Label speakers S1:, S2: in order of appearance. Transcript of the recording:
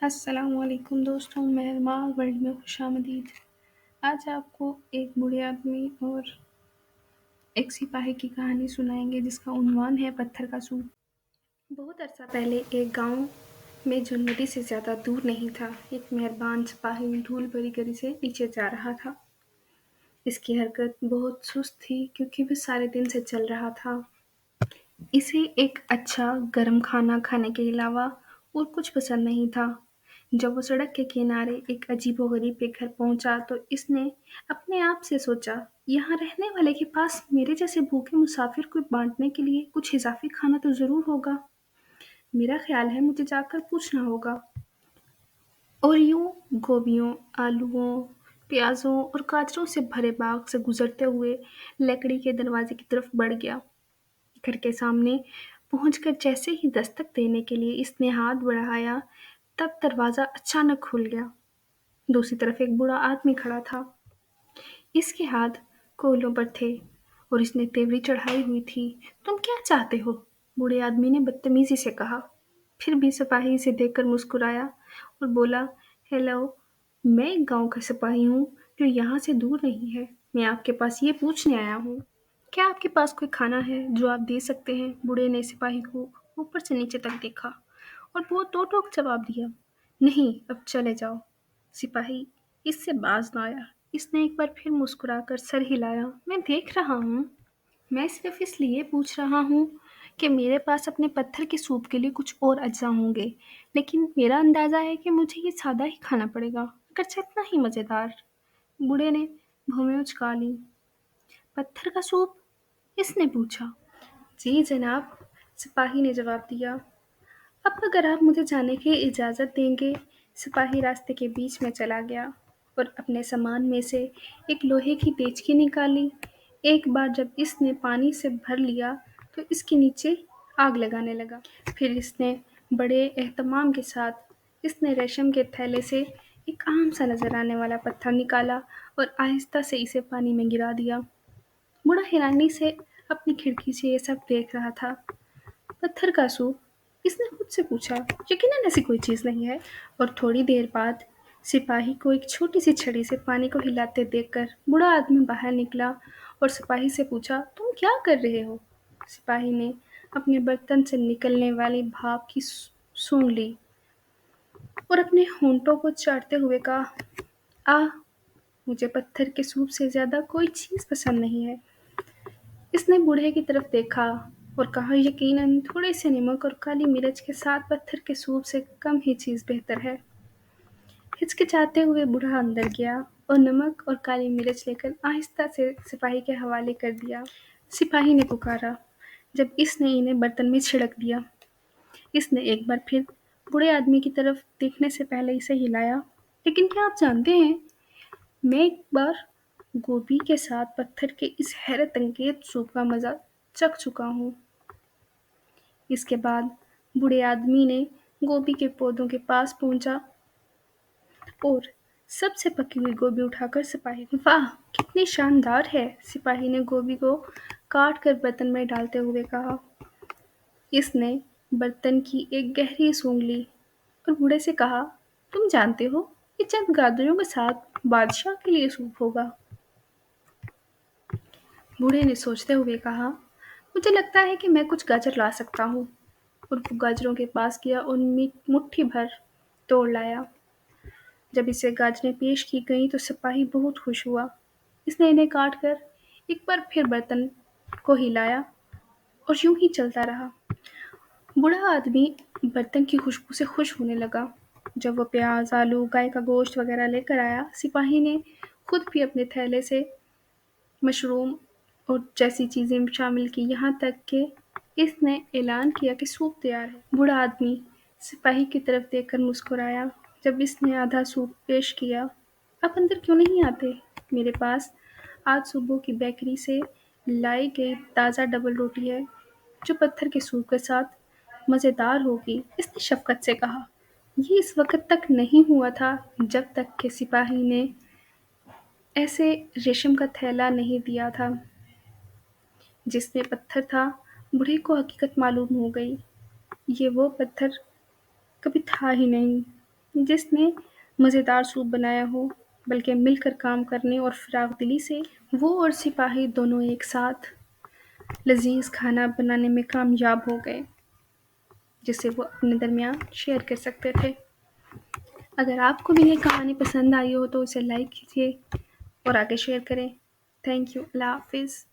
S1: السلام علیکم دوستوں، مہرماں ورلڈ میں خوش آمدید۔ آج آپ کو ایک بوڑھے آدمی اور ایک سپاہی کی کہانی سنائیں گے جس کا عنوان ہے پتھر کا سوپ۔ بہت عرصہ پہلے ایک گاؤں میں جو ندی سے زیادہ دور نہیں تھا، ایک مہربان سپاہی دھول بھری گلی سے نیچے جا رہا تھا۔ اس کی حرکت بہت سست تھی کیونکہ وہ سارے دن سے چل رہا تھا۔ اسے ایک اچھا گرم کھانا کھانے کے علاوہ اور کچھ پسند نہیں تھا۔ جب وہ سڑک کے کنارے ایک عجیب و غریب کے گھر پہنچا تو اس نے اپنے آپ سے سوچا، یہاں رہنے والے کے پاس میرے جیسے بھوکے مسافر کو بانٹنے کے لیے کچھ اضافی کھانا تو ضرور ہوگا۔ میرا خیال ہے مجھے جا کر پوچھنا ہوگا۔ اور یوں گوبھیوں، آلووں، پیازوں اور گاجروں سے بھرے باغ سے گزرتے ہوئے لکڑی کے دروازے کی طرف بڑھ گیا۔ گھر کے سامنے پہنچ کر جیسے ہی دستک دینے کے لیے اس نے ہاتھ بڑھایا، تب دروازہ اچانک کھل گیا۔ دوسری طرف ایک بوڑھا آدمی کھڑا تھا۔ اس کے ہاتھ کولوں پر تھے اور اس نے تیوری چڑھائی ہوئی تھی۔ تم کیا چاہتے ہو؟ بوڑھے آدمی نے بدتمیزی سے کہا۔ پھر بھی سپاہی اسے دیکھ کر مسکرایا اور بولا، ہیلو، میں ایک گاؤں کا سپاہی ہوں جو یہاں سے دور نہیں ہے۔ میں آپ کے پاس یہ پوچھنے آیا ہوں، کیا آپ کے پاس کوئی کھانا ہے جو آپ دے سکتے ہیں؟ بوڑھے نے سپاہی کو اوپر سے نیچے تک دیکھا اور بہت ٹوک ٹوک جواب دیا، نہیں، اب چلے جاؤ۔ سپاہی اس سے باز نہ آیا۔ اس نے ایک بار پھر مسکرا کر سر ہلایا، میں دیکھ رہا ہوں۔ میں صرف اس لیے پوچھ رہا ہوں کہ میرے پاس اپنے پتھر کے سوپ کے لیے کچھ اور اجزاء ہوں گے، لیکن میرا اندازہ ہے کہ مجھے یہ سادہ ہی کھانا پڑے گا، اگرچہ اتنا ہی مزیدار۔ بوڑھے نے بھویں اچکا لی۔ پتھر کا سوپ؟ اس نے پوچھا۔ جی جناب، سپاہی نے جواب دیا۔ اب اگر آپ مجھے جانے کی اجازت دیں گے۔ سپاہی راستے کے بیچ میں چلا گیا اور اپنے سامان میں سے ایک لوہے کی دیچکی نکالی۔ ایک بار جب اس نے پانی سے بھر لیا تو اس کے نیچے آگ لگانے لگا۔ پھر اس نے بڑے اہتمام کے ساتھ اس نے ریشم کے تھیلے سے ایک عام سا نظر آنے والا پتھر نکالا اور آہستہ سے اسے پانی میں گرا دیا۔ بوڑھا حیرانی سے اپنی کھڑکی سے یہ سب دیکھ رہا تھا۔ پتھر کا سوپ؟ اس نے خود سے پوچھا۔ یقیناً ایسی کوئی چیز نہیں ہے۔ اور تھوڑی دیر بعد سپاہی کو ایک چھوٹی سی چھڑی سے پانی کو ہلاتے دیکھ کر بوڑھا آدمی باہر نکلا اور سپاہی سے پوچھا، تم کیا کر رہے ہو؟ سپاہی نے اپنے برتن سے نکلنے والی بھاپ کی سونگھ لی اور اپنے ہونٹوں کو چاٹتے ہوئے کہا، مجھے پتھر کے سوپ سے زیادہ کوئی چیز پسند نہیں ہے۔ اس نے بوڑھے کی طرف دیکھا اور کہا، یقیناً تھوڑے سے نمک اور کالی مرچ کے ساتھ پتھر کے سوپ سے کم ہی چیز بہتر ہے۔ ہچکچاتے ہوئے بوڑھا اندر گیا اور نمک اور کالی مرچ لے کر آہستہ سے سپاہی کے حوالے کر دیا۔ سپاہی نے پکارا۔ جب اس نے انہیں برتن میں چھڑک دیا، اس نے ایک بار پھر بوڑھے آدمی کی طرف دیکھنے سے پہلے اسے ہلایا، لیکن کیا آپ جانتے ہیں، میں ایک بار گوبھی کے ساتھ پتھر کے اس حیرت انگیز سوپ کا مزہ چکھ چکا ہوں۔ اس کے بعد بوڑھے آدمی نے گوبھی کے پودوں کے پاس پہنچا اور سب سے پکی ہوئی گوبھی اٹھا کر سپاہی کو، واہ کتنی شاندار ہے! سپاہی نے گوبھی کو کاٹ کر برتن میں ڈالتے ہوئے کہا۔ اس نے برتن کی ایک گہری سونگھ لی اور بوڑھے سے کہا، تم جانتے ہو یہ چند گاجروں کے ساتھ بادشاہ کے لیے سوپ ہوگا۔ بوڑھے نے سوچتے ہوئے کہا، مجھے لگتا ہے کہ میں کچھ گاجر لا سکتا ہوں۔ اور وہ گاجروں کے پاس گیا اور مٹھی بھر توڑ لایا۔ جب اسے گاجریں پیش کی گئیں تو سپاہی بہت خوش ہوا۔ اس نے انہیں کاٹ کر ایک بار پھر برتن کو ہلایا اور یوں ہی چلتا رہا۔ بوڑھا آدمی برتن کی خوشبو سے خوش ہونے لگا۔ جب وہ پیاز، آلو، گائے کا گوشت وغیرہ لے کر آیا، سپاہی نے خود بھی اپنے تھیلے سے مشروم اور جیسی چیزیں شامل کی، یہاں تک کہ اس نے اعلان کیا کہ سوپ تیار ہے۔ بوڑھا آدمی سپاہی کی طرف دیکھ کر مسکرایا۔ جب اس نے آدھا سوپ پیش کیا، آپ اندر کیوں نہیں آتے؟ میرے پاس آج صبح کی بیکری سے لائی گئی تازہ ڈبل روٹی ہے جو پتھر کے سوپ کے ساتھ مزیدار ہوگی، اس نے شفقت سے کہا۔ یہ اس وقت تک نہیں ہوا تھا جب تک کہ سپاہی نے ایسے ریشم کا تھیلا نہیں دیا تھا جس میں پتھر تھا۔ بوڑھے کو حقیقت معلوم ہو گئی، یہ وہ پتھر کبھی تھا ہی نہیں، جس نے مزیدار سوپ بنایا ہو، بلکہ مل کر کام کرنے اور فراغ دلی سے وہ اور سپاہی دونوں ایک ساتھ لذیذ کھانا بنانے میں کامیاب ہو گئے، جسے وہ اپنے درمیان شیئر کر سکتے تھے۔ اگر آپ کو بھی یہ کہانی پسند آئی ہو تو اسے لائک کیجیے اور آگے شیئر کریں۔ تھینک یو، اللہ حافظ۔